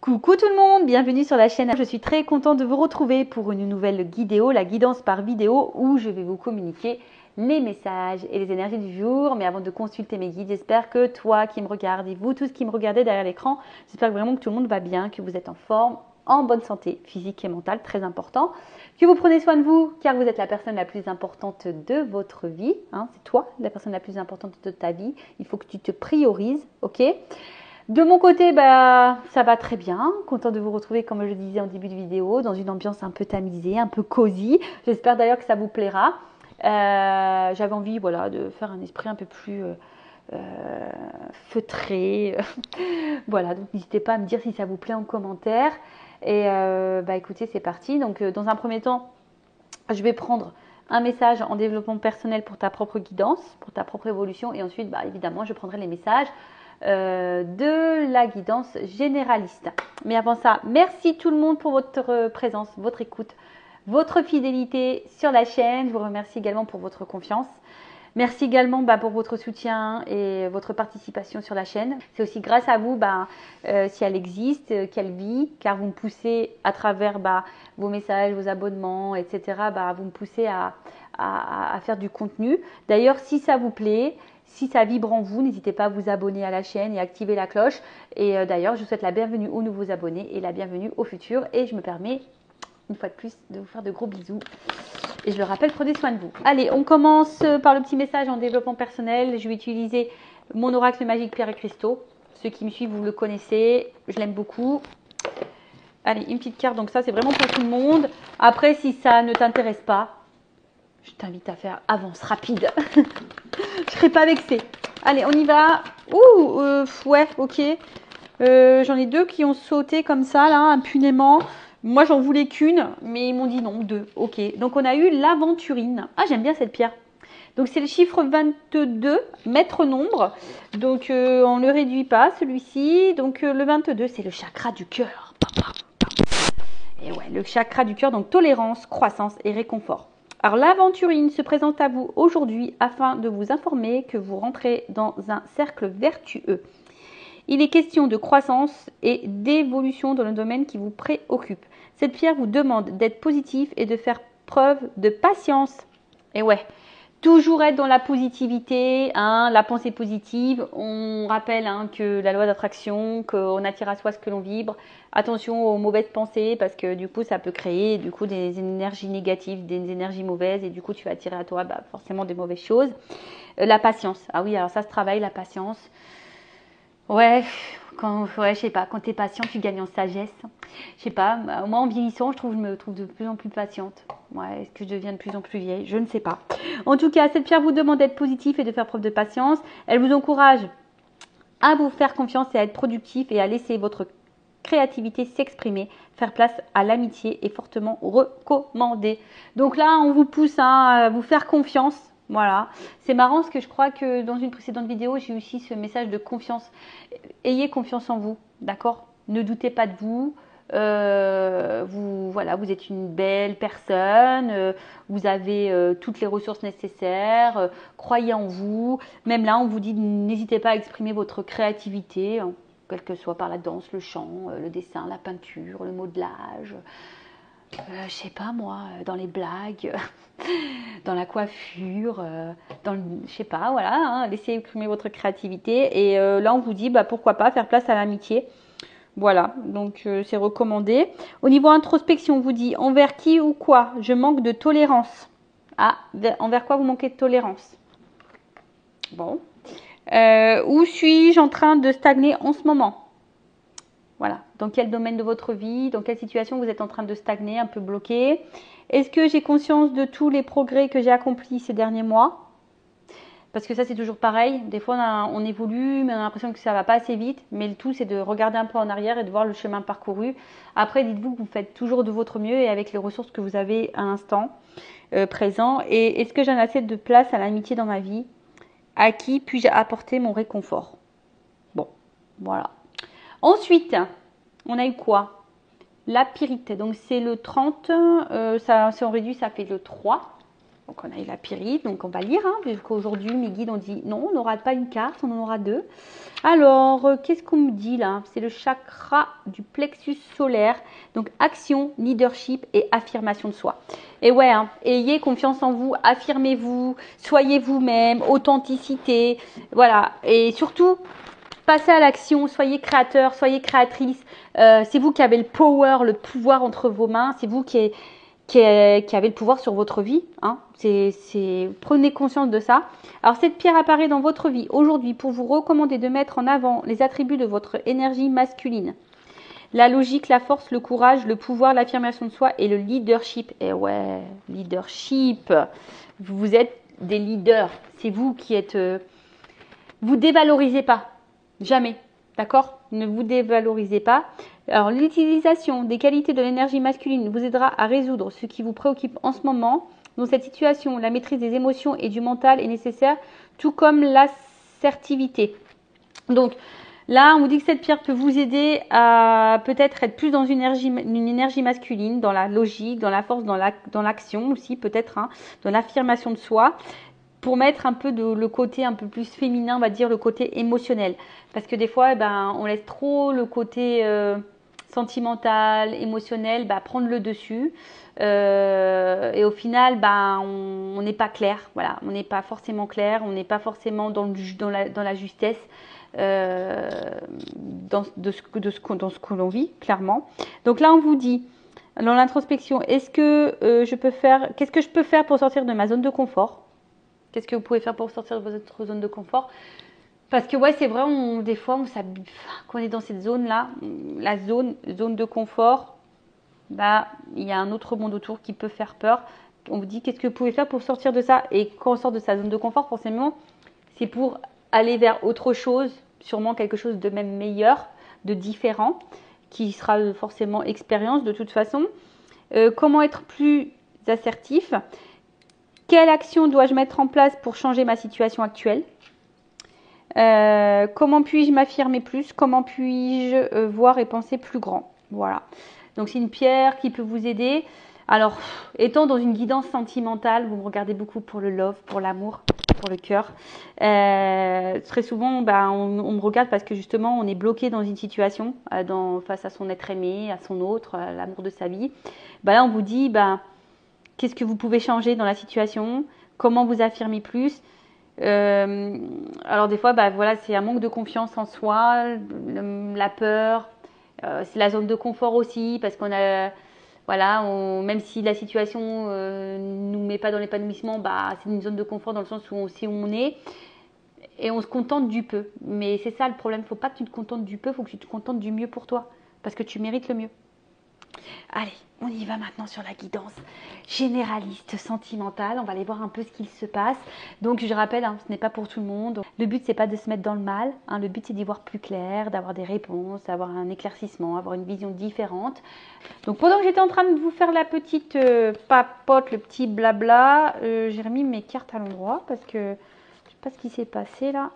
Coucou tout le monde, bienvenue sur la chaîne. Je suis très contente de vous retrouver pour une nouvelle guidéo, la guidance par vidéo, où je vais vous communiquer les messages et les énergies du jour. Mais avant de consulter mes guides, j'espère que toi qui me regardes et vous tous qui me regardez derrière l'écran, j'espère vraiment que tout le monde va bien, que vous êtes en forme, en bonne santé physique et mentale, très important. Que vous prenez soin de vous, car vous êtes la personne la plus importante de votre vie. C'est toi, la personne la plus importante de ta vie. Il faut que tu te priorises, ok ? De mon côté, ça va très bien. Content de vous retrouver, comme je le disais en début de vidéo, dans une ambiance un peu tamisée, un peu cosy. J'espère d'ailleurs que ça vous plaira. J'avais envie de faire un esprit un peu plus feutré. Voilà, donc n'hésitez pas à me dire si ça vous plaît en commentaire. Et écoutez, c'est parti. Donc, dans un premier temps, je vais prendre un message en développement personnel pour ta propre guidance, pour ta propre évolution. Et ensuite, évidemment, je prendrai les messages de la guidance généraliste. Mais avant ça, merci tout le monde pour votre présence, votre écoute, votre fidélité sur la chaîne. Je vous remercie également pour votre confiance. Merci également pour votre soutien et votre participation sur la chaîne. C'est aussi grâce à vous, si elle existe, qu'elle vit, car vous me poussez à travers vos messages, vos abonnements, etc. Vous me poussez à faire du contenu. D'ailleurs, si ça vous plaît, si ça vibre en vous, n'hésitez pas à vous abonner à la chaîne et activer la cloche. Et d'ailleurs, je vous souhaite la bienvenue aux nouveaux abonnés et la bienvenue aux futurs. Et je me permets, une fois de plus, de vous faire de gros bisous. Et je le rappelle, prenez soin de vous. Allez, on commence par le petit message en développement personnel. Je vais utiliser mon oracle magique Pierre et Cristaux. Ceux qui me suivent, vous le connaissez. Je l'aime beaucoup. Allez, une petite carte. Donc ça, c'est vraiment pour tout le monde. Après, si ça ne t'intéresse pas, je t'invite à faire avance rapide. Je ne serai pas vexée. Allez, on y va. Ouh, ouais, ok. J'en ai deux qui ont sauté comme ça, là, impunément. Moi, j'en voulais qu'une, mais ils m'ont dit non, deux. Ok. Donc, on a eu l'aventurine. Ah, j'aime bien cette pierre. Donc, c'est le chiffre 22, maître nombre. Donc, on ne le réduit pas, celui-ci. Donc, le 22, c'est le chakra du cœur. Et ouais, le chakra du cœur, donc tolérance, croissance et réconfort. Alors, l'aventurine se présente à vous aujourd'hui afin de vous informer que vous rentrez dans un cercle vertueux. Il est question de croissance et d'évolution dans le domaine qui vous préoccupe. Cette pierre vous demande d'être positif et de faire preuve de patience. Et ouais, toujours être dans la positivité, la pensée positive. On rappelle que la loi d'attraction, qu'on attire à soi ce que l'on vibre. Attention aux mauvaises pensées parce que du coup, ça peut créer des énergies négatives, des énergies mauvaises. Et du coup, tu vas attirer à toi forcément des mauvaises choses. La patience. Ah oui, alors ça se travaille, la patience. Ouais, je sais pas, quand tu es patient, tu gagnes en sagesse. Je sais pas, moi en vieillissant, je me trouve de plus en plus patiente. Ouais, est-ce que je deviens de plus en plus vieille? Je ne sais pas. En tout cas, cette pierre vous demande d'être positif et de faire preuve de patience. Elle vous encourage à vous faire confiance et à être productif et à laisser votre créativité s'exprimer. Faire place à l'amitié est fortement recommandé. Donc là, on vous pousse à vous faire confiance. Voilà, c'est marrant parce que je crois que dans une précédente vidéo, j'ai eu aussi ce message de confiance. Ayez confiance en vous, d'accord? Ne doutez pas de vous. Vous êtes une belle personne. Vous avez toutes les ressources nécessaires. Croyez en vous. Même là, on vous dit n'hésitez pas à exprimer votre créativité, quel que soit par la danse, le chant, le dessin, la peinture, le modelage. Je sais pas moi, dans les blagues, dans la coiffure, je sais pas, voilà, laissez exprimer votre créativité. Et là, on vous dit, pourquoi pas faire place à l'amitié. Voilà, donc c'est recommandé. Au niveau introspection, on vous dit, envers qui ou quoi je manque de tolérance. Ah, envers quoi vous manquez de tolérance? Bon. Où suis-je en train de stagner en ce moment? Voilà, dans quel domaine de votre vie, dans quelle situation vous êtes en train de stagner, un peu bloqué? Est-ce que j'ai conscience de tous les progrès que j'ai accomplis ces derniers mois? Parce que ça, c'est toujours pareil. Des fois, on évolue, mais on a l'impression que ça ne va pas assez vite. Mais le tout, c'est de regarder un peu en arrière et de voir le chemin parcouru. Après, dites-vous que vous faites toujours de votre mieux et avec les ressources que vous avez à l'instant présent. Et est-ce que j'ai assez de place à l'amitié dans ma vie? À qui puis-je apporter mon réconfort? Bon, voilà. Ensuite, on a eu quoi? La pyrite. Donc, c'est le 30. Si on réduit, ça fait le 3. Donc, on a eu la pyrite, donc on va lire, hein, puisqu'aujourd'hui, mes guides ont dit non, on n'aura pas une carte, on en aura deux. Alors, qu'est-ce qu'on me dit là? C'est le chakra du plexus solaire. Donc, action, leadership et affirmation de soi. Et ouais, hein, ayez confiance en vous, affirmez-vous, soyez vous-même, authenticité. Voilà. Et surtout, passez à l'action, soyez créateur, soyez créatrice. C'est vous qui avez le power, le pouvoir entre vos mains. C'est vous qui avez le pouvoir sur votre vie. Hein. Prenez conscience de ça. Alors, cette pierre apparaît dans votre vie aujourd'hui pour vous recommander de mettre en avant les attributs de votre énergie masculine. La logique, la force, le courage, le pouvoir, l'affirmation de soi et le leadership. Et ouais, leadership. Vous êtes des leaders. C'est vous qui êtes... vous dévalorisez pas. Jamais. D'accord? Ne vous dévalorisez pas. Alors, l'utilisation des qualités de l'énergie masculine vous aidera à résoudre ce qui vous préoccupe en ce moment. Dans cette situation, la maîtrise des émotions et du mental est nécessaire, tout comme l'assertivité. Donc, là, on vous dit que cette pierre peut vous aider à peut-être être plus dans une énergie masculine, dans la logique, dans la force, dans l'action aussi, peut-être, hein, dans l'affirmation de soi, pour mettre un peu le côté un peu plus féminin, on va dire le côté émotionnel. Parce que des fois, on laisse trop le côté sentimental, émotionnel, prendre le dessus. Et au final, on n'est pas clair. Voilà, on n'est pas forcément clair, on n'est pas forcément dans la justesse. Dans ce que l'on vit, clairement. Donc là, on vous dit, dans l'introspection, qu'est-ce que je peux faire pour sortir de ma zone de confort? Qu'est-ce que vous pouvez faire pour sortir de votre zone de confort? Parce que ouais, c'est vrai, des fois, quand on est dans cette zone-là, la zone de confort, il y a un autre monde autour qui peut faire peur. On vous dit, qu'est-ce que vous pouvez faire pour sortir de ça? Et quand on sort de sa zone de confort, forcément, c'est pour aller vers autre chose, sûrement quelque chose de même meilleur, de différent, qui sera forcément expérience de toute façon. Comment être plus assertif? Quelle action dois-je mettre en place pour changer ma situation actuelle? Comment puis-je m'affirmer plus? Comment puis-je voir et penser plus grand? Voilà. Donc, c'est une pierre qui peut vous aider. Alors, étant dans une guidance sentimentale, vous me regardez beaucoup pour le love, pour l'amour, pour le cœur. Très souvent, on me regarde parce que justement, on est bloqué dans une situation, face à son être aimé, à son autre, à l'amour de sa vie. Là, on vous dit, qu'est-ce que vous pouvez changer dans la situation? Comment vous affirmer plus? Alors des fois, voilà, c'est un manque de confiance en soi, la peur, c'est la zone de confort aussi, parce qu'on a, voilà, même si la situation nous met pas dans l'épanouissement, c'est une zone de confort dans le sens où on sait où on est et on se contente du peu. Mais c'est ça le problème, faut pas que tu te contentes du peu, faut que tu te contentes du mieux pour toi, parce que tu mérites le mieux. Allez, on y va maintenant sur la guidance généraliste, sentimentale. On va aller voir un peu ce qu'il se passe. Donc, je rappelle, ce n'est pas pour tout le monde. Le but, c'est pas de se mettre dans le mal. Le but, c'est d'y voir plus clair, d'avoir des réponses, d'avoir un éclaircissement, avoir une vision différente. Donc, pendant que j'étais en train de vous faire la petite papote, le petit blabla, j'ai remis mes cartes à l'endroit parce que je ne sais pas ce qui s'est passé là.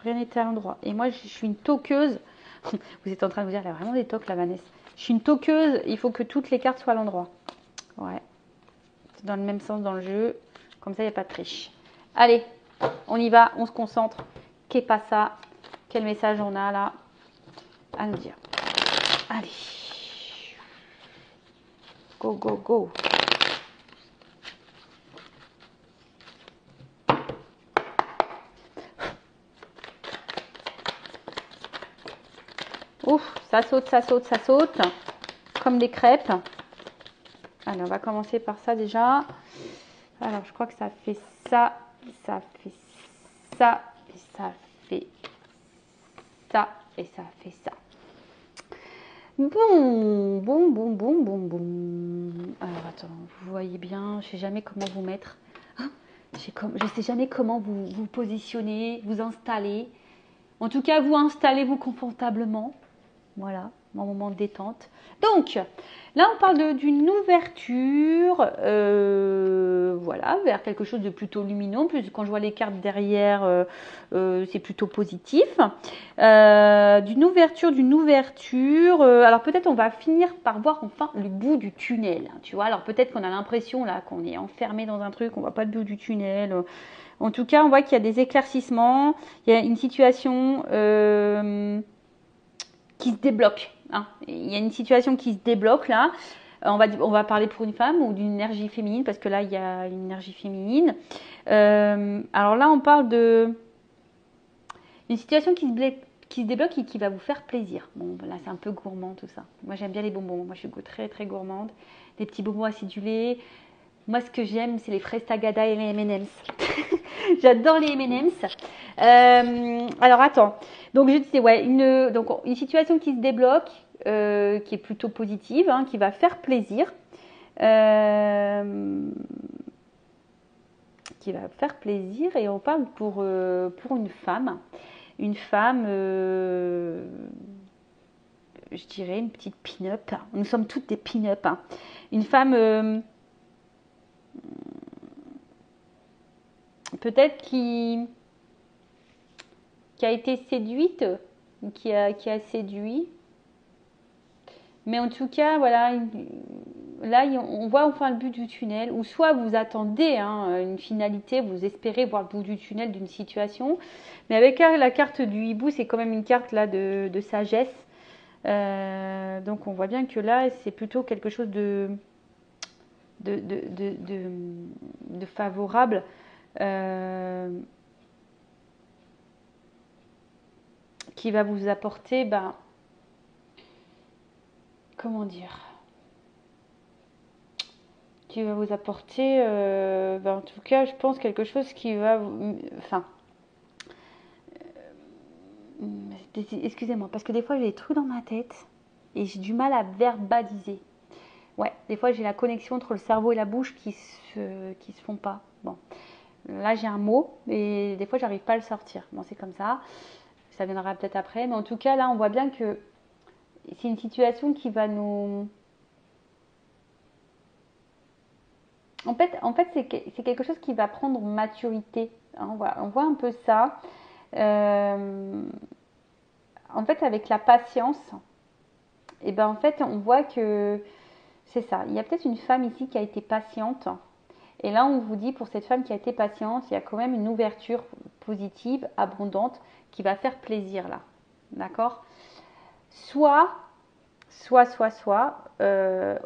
Rien n'était à l'endroit. Et moi, je suis une toqueuse. Vous êtes en train de vous dire, elle a vraiment des toques, la Vanessa. Je suis une toqueuse, il faut que toutes les cartes soient à l'endroit. Ouais. C'est dans le même sens dans le jeu. Comme ça, il n'y a pas de triche. Allez, on y va, on se concentre. Qu'est pas ça? Quel message on a là à nous dire? Allez. Go, go, go. Ouf, ça saute, ça saute, ça saute. Comme des crêpes. Allez, on va commencer par ça déjà. Alors, je crois que ça fait ça, ça fait ça, et ça fait ça, et ça fait ça. Bon. Alors, attends, vous voyez bien, je sais jamais comment vous mettre. Je sais jamais comment vous positionner, vous installer. En tout cas, vous installez-vous confortablement. Voilà, mon moment de détente. Donc, là, on parle d'une ouverture, voilà, vers quelque chose de plutôt lumineux. En plus, quand je vois les cartes derrière, c'est plutôt positif. D'une ouverture. Alors, peut-être on va finir par voir enfin le bout du tunnel. Tu vois, alors peut-être qu'on a l'impression là qu'on est enfermé dans un truc, on voit pas le bout du tunnel. En tout cas, on voit qu'il y a des éclaircissements. Il y a une situation qui se débloque. Hein. Il y a une situation qui se débloque là. On va parler pour une femme ou d'une énergie féminine parce que là, il y a une énergie féminine. Alors là, on parle de une situation qui se débloque et qui va vous faire plaisir. Bon, là, c'est un peu gourmand tout ça. Moi, j'aime bien les bonbons. Moi, je suis très, très gourmande. Des petits bonbons acidulés. Moi, ce que j'aime, c'est les fraises Tagada et les M&M's. J'adore les M&M's. Alors, attends. Donc, je disais, ouais, une situation qui se débloque, qui est plutôt positive, hein, qui va faire plaisir. Qui va faire plaisir. Et on parle pour une femme. Une femme, je dirais, une petite pin-up. Nous sommes toutes des pin-up. Hein. Une femme... peut-être qui a été séduite ou qui a séduit. Mais en tout cas, voilà, là, on voit enfin le bout du tunnel. Ou soit vous attendez une finalité, vous espérez voir le bout du tunnel d'une situation. Mais avec la carte du hibou, c'est quand même une carte là de sagesse. Donc on voit bien que là, c'est plutôt quelque chose de favorable. Qui va vous apporter, comment dire, qui va vous apporter, en tout cas, je pense quelque chose qui va, enfin, excusez-moi, parce que des fois j'ai des trucs dans ma tête et j'ai du mal à verbaliser. Ouais, des fois j'ai la connexion entre le cerveau et la bouche qui se font pas. Bon, là j'ai un mot, et des fois j'arrive pas à le sortir. Bon, c'est comme ça. Ça viendra peut-être après, mais en tout cas là on voit bien que c'est une situation qui va nous... En fait c'est quelque chose qui va prendre maturité. Hein, on voit un peu ça. En fait, avec la patience, et en fait on voit que c'est ça. Il y a peut-être une femme ici qui a été patiente. Et là, on vous dit, pour cette femme qui a été patiente, il y a quand même une ouverture positive, abondante, qui va faire plaisir là. D'accord ? Soit,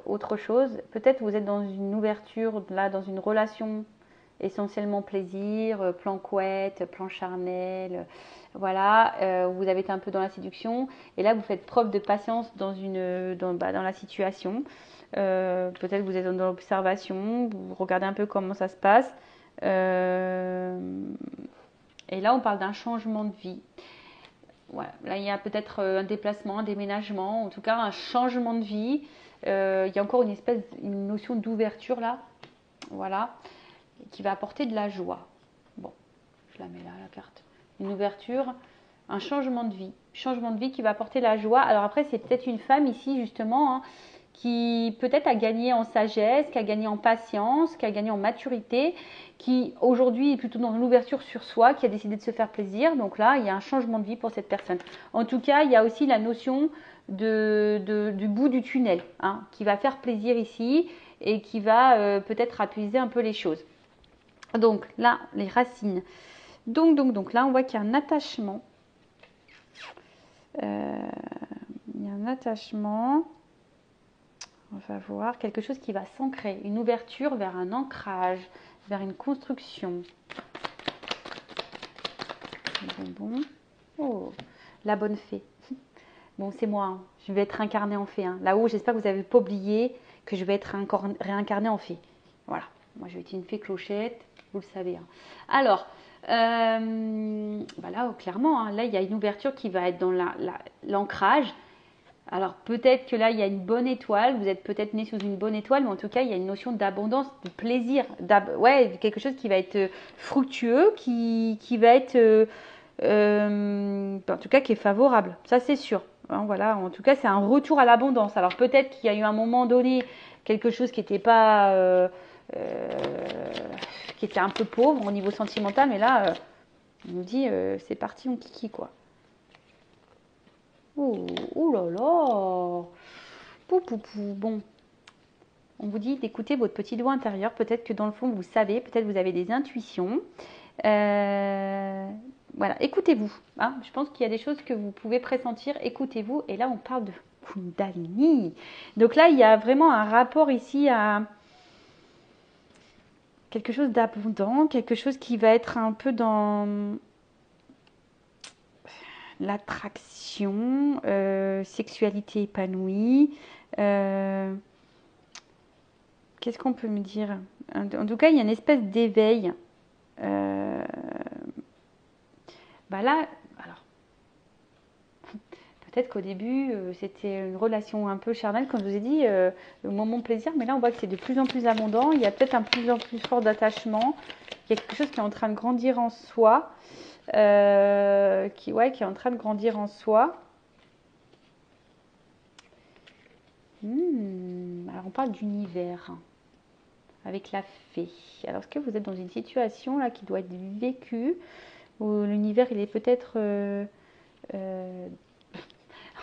autre chose. Peut-être vous êtes dans une ouverture, là, dans une relation essentiellement plaisir, plan couette, plan charnel, voilà. Vous avez été un peu dans la séduction. Et là, vous faites preuve de patience dans la situation. Peut-être vous êtes dans l'observation, vous regardez un peu comment ça se passe. Et là, on parle d'un changement de vie. Voilà. Là, il y a peut-être un déplacement, un déménagement, en tout cas un changement de vie. Il y a encore une notion d'ouverture là, voilà, qui va apporter de la joie. Bon, je la mets là, la carte. Une ouverture, un changement de vie. Changement de vie qui va apporter de la joie. Alors après, c'est peut-être une femme ici, justement, qui peut-être a gagné en sagesse, qui a gagné en patience, qui a gagné en maturité, qui aujourd'hui est plutôt dans l'ouverture sur soi, qui a décidé de se faire plaisir. Donc là, il y a un changement de vie pour cette personne. En tout cas, il y a aussi la notion du bout du tunnel, qui va faire plaisir ici et qui va peut-être apaiser un peu les choses. Donc là, les racines. Donc là, on voit qu'il y a un attachement. Il y a un attachement. On va voir quelque chose qui va s'ancrer, une ouverture vers un ancrage, vers une construction. Bon. Oh, la bonne fée. Bon, c'est moi, je vais être incarnée en fée. Là-haut, j'espère que vous n'avez pas oublié que je vais être réincarnée en fée. Voilà, moi je vais être une fée clochette, vous le savez. Alors, là, clairement, là, il y a une ouverture qui va être dans l'ancrage. Alors peut-être que là il y a une bonne étoile, vous êtes peut-être né sous une bonne étoile, mais en tout cas il y a une notion d'abondance, de plaisir, quelque chose qui va être fructueux, qui va être, en tout cas qui est favorable, ça c'est sûr. Hein, voilà, en tout cas, c'est un retour à l'abondance. Alors peut-être qu'il y a eu un moment donné quelque chose qui n'était pas, qui était un peu pauvre au niveau sentimental, mais là, on me dit, c'est parti, mon kiki, quoi. Oh, oh là là. Pou, pou, pou. Bon, on vous dit d'écouter votre petit doigt intérieur. Peut-être que dans le fond, vous savez, peut-être vous avez des intuitions. Voilà, écoutez-vous. Hein. Je pense qu'il y a des choses que vous pouvez pressentir. Écoutez-vous. Et là, on parle de Kundalini. Donc là, il y a vraiment un rapport ici à quelque chose d'abondant, quelque chose qui va être un peu dans l'attraction, sexualité épanouie. Qu'est-ce qu'on peut me dire? En tout cas, il y a une espèce d'éveil. Bah là, alors, peut-être qu'au début, c'était une relation un peu charnelle, comme je vous ai dit, le moment de plaisir, mais là, on voit que c'est de plus en plus abondant. Il y a peut-être un plus en plus fort d'attachement. Il y a quelque chose qui est en train de grandir en soi, qui est en train de grandir en soi. Alors, on parle d'univers avec la fée. Alors, est-ce que vous êtes dans une situation là qui doit être vécue, où l'univers, il est peut-être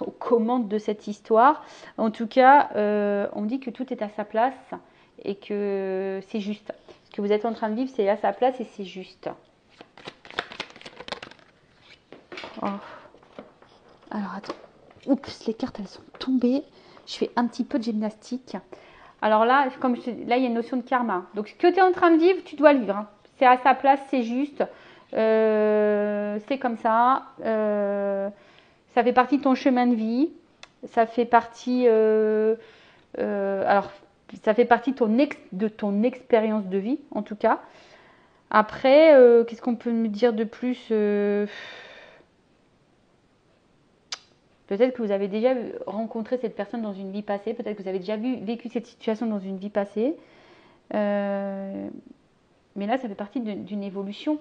aux commandes de cette histoire. En tout cas, on dit que tout est à sa place et que c'est juste. Ce que vous êtes en train de vivre, c'est à sa place et c'est juste. Oh. Alors, attends. Oups, les cartes, elles sont tombées. Je fais un petit peu de gymnastique. Alors là, comme là, il y a une notion de karma. Donc, ce que tu es en train de vivre, tu dois le vivre. Hein. C'est à sa place, c'est juste. C'est comme ça. Ça fait partie de ton chemin de vie. Ça fait partie, alors, ça fait partie de ton expérience de vie, en tout cas. Après, qu'est-ce qu'on peut me dire de plus? Peut-être que vous avez déjà rencontré cette personne dans une vie passée. Peut-être que vous avez déjà vécu cette situation dans une vie passée. Mais là, ça fait partie d'une évolution.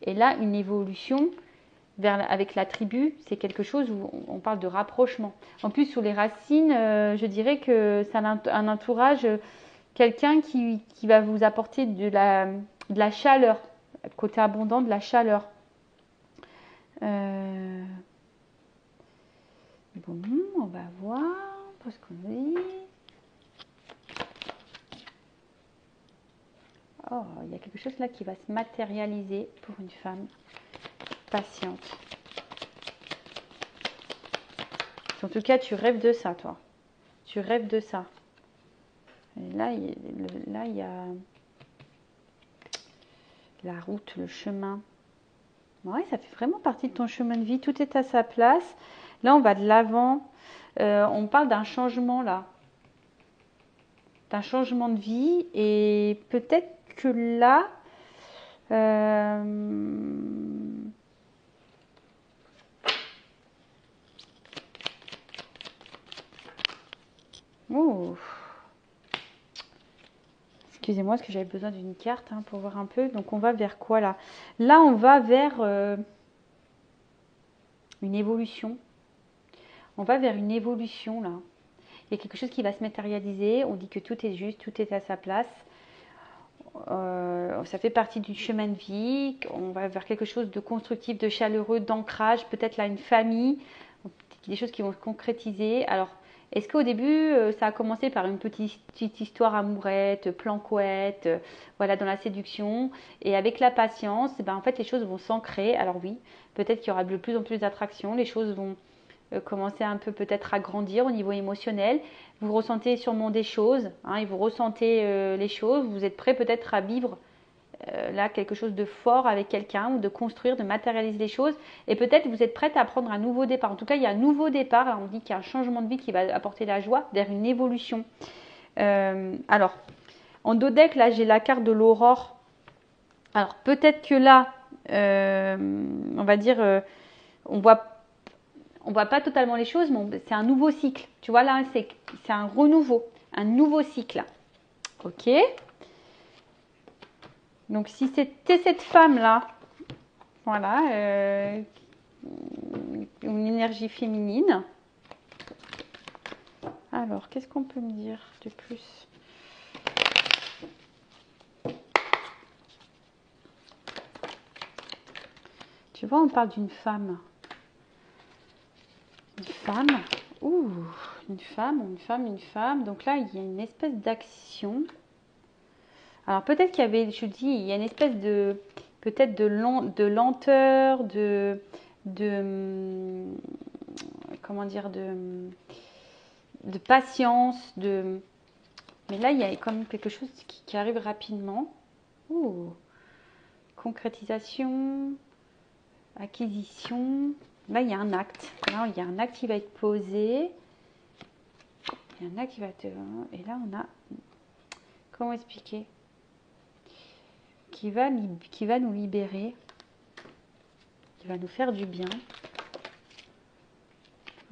Et là, une évolution avec la tribu, c'est quelque chose où on parle de rapprochement. En plus, sous les racines, je dirais que c'est un entourage, quelqu'un qui va vous apporter de la chaleur, côté abondant, de la chaleur. Bon, on va voir ce qu'on dit. Oh, il y a quelque chose là qui va se matérialiser pour une femme patiente. En tout cas, tu rêves de ça, toi. Tu rêves de ça. Et là, il y a la route, le chemin. Ouais, ça fait vraiment partie de ton chemin de vie. Tout est à sa place. Là, on va de l'avant. On parle d'un changement, là. D'un changement de vie. Et peut-être que là... Oh. Excusez-moi, parce que j'avais besoin d'une carte pour voir un peu. Donc, on va vers quoi, là? Là, on va vers une évolution. On va vers une évolution, là. Il y a quelque chose qui va se matérialiser. On dit que tout est juste, tout est à sa place. Ça fait partie du chemin de vie. On va vers quelque chose de constructif, de chaleureux, d'ancrage. Peut-être là une famille. Des choses qui vont se concrétiser. Alors, est-ce qu'au début, ça a commencé par une petite histoire amourette, plan couette, voilà, dans la séduction. Et avec la patience, en fait, les choses vont s'ancrer. Alors oui, peut-être qu'il y aura de plus en plus d'attraction. Les choses vont commencer un peu peut-être à grandir au niveau émotionnel. Vous ressentez sûrement des choses, et vous ressentez les choses. Vous êtes prêt peut-être à vivre là quelque chose de fort avec quelqu'un ou de construire, de matérialiser les choses. Et peut-être vous êtes prête à prendre un nouveau départ. En tout cas, il y a un nouveau départ. On dit qu'il y a un changement de vie qui va apporter la joie vers une évolution. Alors, en dos deck, là, j'ai la carte de l'aurore. Alors, peut-être que là, on va dire, on voit pas totalement les choses, mais c'est un nouveau cycle. Tu vois, là, c'est un renouveau, un nouveau cycle. Ok. Donc, si c'était cette femme-là, voilà, une énergie féminine, Alors, qu'est-ce qu'on peut me dire de plus? Tu vois, on parle d'une femme. Une femme. Ouh, une femme, une femme, une femme. Donc là, il y a une espèce d'action. Alors peut-être qu'il y avait, je dis, il y a une espèce de, peut-être de lenteur, de, comment dire, de patience, mais là, il y a quand même quelque chose qui arrive rapidement. Ouh, concrétisation, acquisition. Là, il y a un acte. Là, il y a un acte qui va être posé. Il y a un acte qui va être... Et là, on a... Comment expliquer? Qui va nous libérer. Qui va nous faire du bien.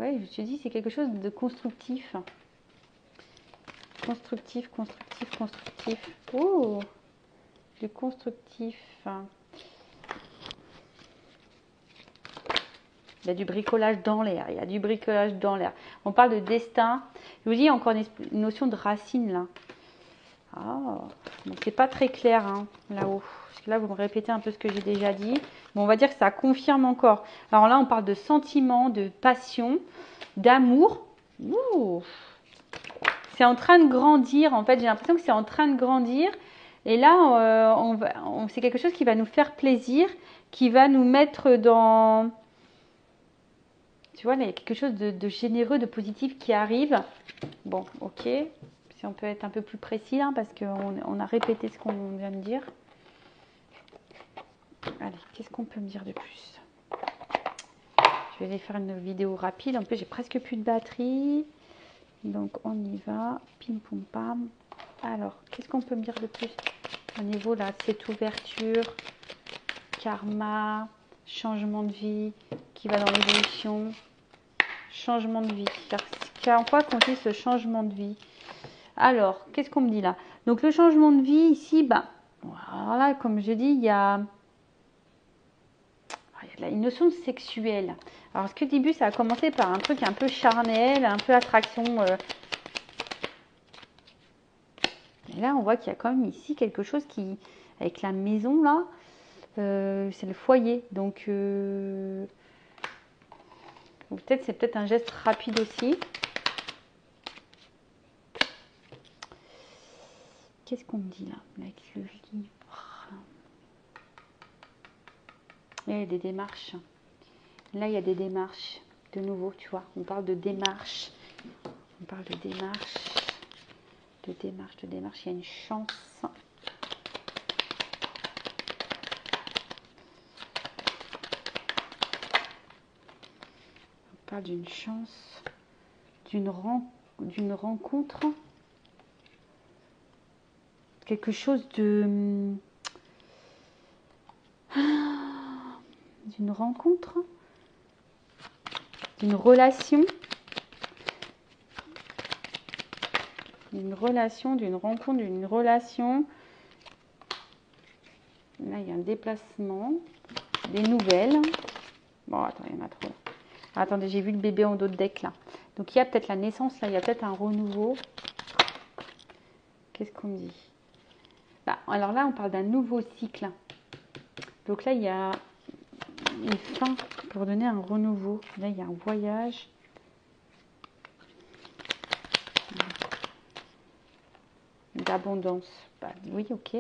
Ouais, je te dis, c'est quelque chose de constructif. Constructif, constructif, constructif. Oh, du constructif. Il y a du bricolage dans l'air. Il y a du bricolage dans l'air. On parle de destin. Je vous dis, il y a encore une notion de racine là. Ah, bon, c'est pas très clair hein, là-haut. Parce que là, vous me répétez un peu ce que j'ai déjà dit. Bon, on va dire que ça confirme encore. Alors là, on parle de sentiments, de passion, d'amour. Ouh, c'est en train de grandir. En fait, j'ai l'impression que c'est en train de grandir. Et là, c'est quelque chose qui va nous faire plaisir, qui va nous mettre dans... Tu vois, là, il y a quelque chose de généreux, de positif qui arrive. Bon, ok. Si on peut être un peu plus précis, là, parce qu'on a répété ce qu'on vient de dire. Allez, qu'est-ce qu'on peut me dire de plus? Je vais aller faire une vidéo rapide. En plus, j'ai presque plus de batterie. Donc, on y va. Pim, pom, pam. Alors, qu'est-ce qu'on peut me dire de plus au niveau là, cette ouverture, karma, changement de vie qui va dans l'évolution, changement de vie. Car en quoi consiste ce changement de vie? Alors, qu'est-ce qu'on me dit là? Donc, le changement de vie ici, bah, alors là, comme je dis, il y a une notion sexuelle. Alors, ce que au début, ça a commencé par un truc un peu charnel, un peu attraction. Et là, on voit qu'il y a quand même ici quelque chose qui, avec la maison là, c'est le foyer. Donc, peut-être c'est peut-être un geste rapide aussi. Qu'est-ce qu'on me dit là avec le livre? Là, il y a des démarches. Là, il y a des démarches. De nouveau, tu vois, on parle de démarche. On parle de démarche. De démarche, de démarche. Il y a une chance. On parle d'une chance. D'une rencontre. Quelque chose de... D'une rencontre. D'une relation. D'une relation, d'une rencontre, d'une relation. Là, il y a un déplacement. Des nouvelles. Bon, attends, il y en a trop. Attendez, j'ai vu le bébé en dos de deck là. Donc, il y a peut-être la naissance là, il y a peut-être un renouveau. Qu'est-ce qu'on me dit? Bah, alors là, on parle d'un nouveau cycle. Donc là, il y a une fin pour donner un renouveau. Là, il y a un voyage. D'abondance. Bah, oui, ok.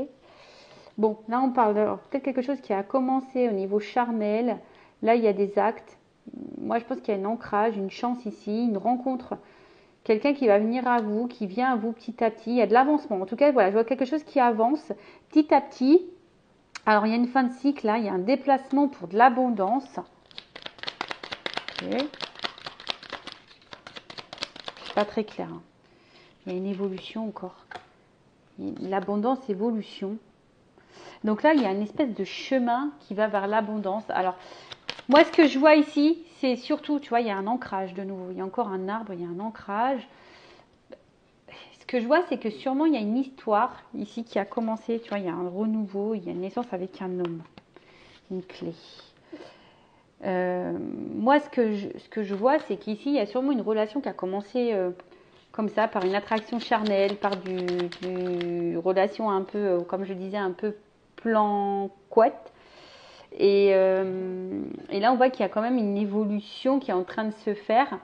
Bon, là, on parle de peut-être quelque chose qui a commencé au niveau charnel. Là, il y a des actes. Moi, je pense qu'il y a un ancrage, une chance ici, une rencontre. Quelqu'un qui va venir à vous, qui vient à vous petit à petit. Il y a de l'avancement. En tout cas, voilà, je vois quelque chose qui avance petit à petit. Alors, il y a une fin de cycle, là. Il y a un déplacement pour de l'abondance. Okay. C'est pas très clair. Hein. Il y a une évolution encore. L'abondance, évolution. Donc là, il y a une espèce de chemin qui va vers l'abondance. Alors, moi, ce que je vois ici, c'est surtout, tu vois, il y a un ancrage de nouveau. Il y a encore un arbre, il y a un ancrage. Ce que je vois, c'est que sûrement, il y a une histoire ici qui a commencé. Tu vois, il y a un renouveau, il y a une naissance avec un homme. Une clé. Moi, ce que je vois, c'est qu'ici, il y a sûrement une relation qui a commencé comme ça, par une attraction charnelle, par du relation un peu, comme je disais, un peu plan couette. Et là, on voit qu'il y a quand même une évolution qui est en train de se faire.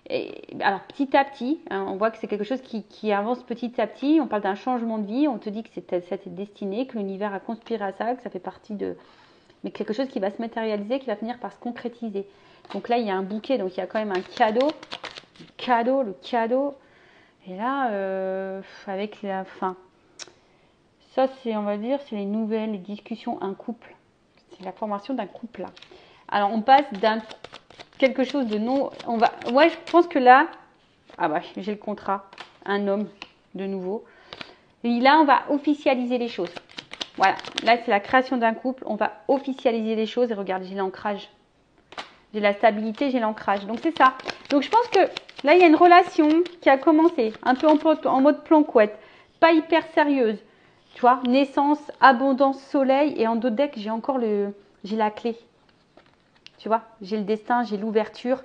Et, alors, petit à petit, hein, on voit que c'est quelque chose qui avance petit à petit. On parle d'un changement de vie. On te dit que c'était destiné, que l'univers a conspiré à ça, que ça fait partie de... Mais quelque chose qui va se matérialiser, qui va finir par se concrétiser. Donc là, il y a un bouquet, donc il y a quand même un cadeau. Le cadeau. Et là, avec la fin. Ça, c'est, on va dire, c'est les nouvelles, les discussions, un couple. C'est la formation d'un couple là. Alors, on passe d'un quelque chose de non. On va. Ouais, je pense que là. Ah bah, j'ai le contrat. Un homme, de nouveau. Et là, on va officialiser les choses. Voilà. Là, c'est la création d'un couple. On va officialiser les choses. Et regarde, j'ai l'ancrage. J'ai la stabilité, j'ai l'ancrage. Donc, c'est ça. Donc, je pense que là, il y a une relation qui a commencé. Un peu en mode plan couette. Pas hyper sérieuse. Tu vois, naissance, abondance, soleil. Et en dos de deck, j'ai encore j'ai la clé. Tu vois, j'ai le destin, j'ai l'ouverture.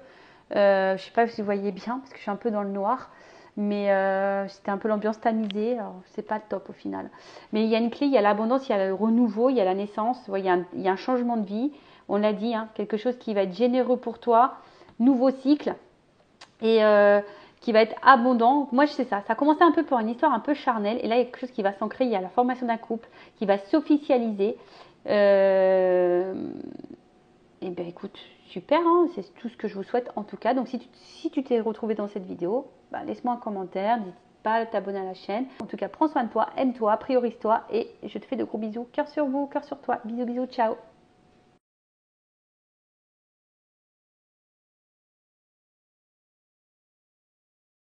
Je ne sais pas si vous voyez bien, parce que je suis un peu dans le noir. Mais c'était un peu l'ambiance tamisée. Alors, c'est pas top au final. Mais il y a une clé, il y a l'abondance, il y a le renouveau, il y a la naissance. Il y a un changement de vie. On l'a dit, hein, quelque chose qui va être généreux pour toi. Nouveau cycle. Et qui va être abondant. Moi, je sais ça. Ça a commencé un peu pour une histoire un peu charnelle. Et là, il y a quelque chose qui va s'ancrer. Il y a la formation d'un couple qui va s'officialiser. Et bien, écoute, super. Hein, c'est tout ce que je vous souhaite en tout cas. Donc, si tu t'es retrouvé dans cette vidéo, bah, laisse-moi un commentaire. N'hésite pas à t'abonner à la chaîne. En tout cas, prends soin de toi, aime-toi, priorise-toi. Et je te fais de gros bisous. Cœur sur vous, cœur sur toi. Bisous, bisous, ciao.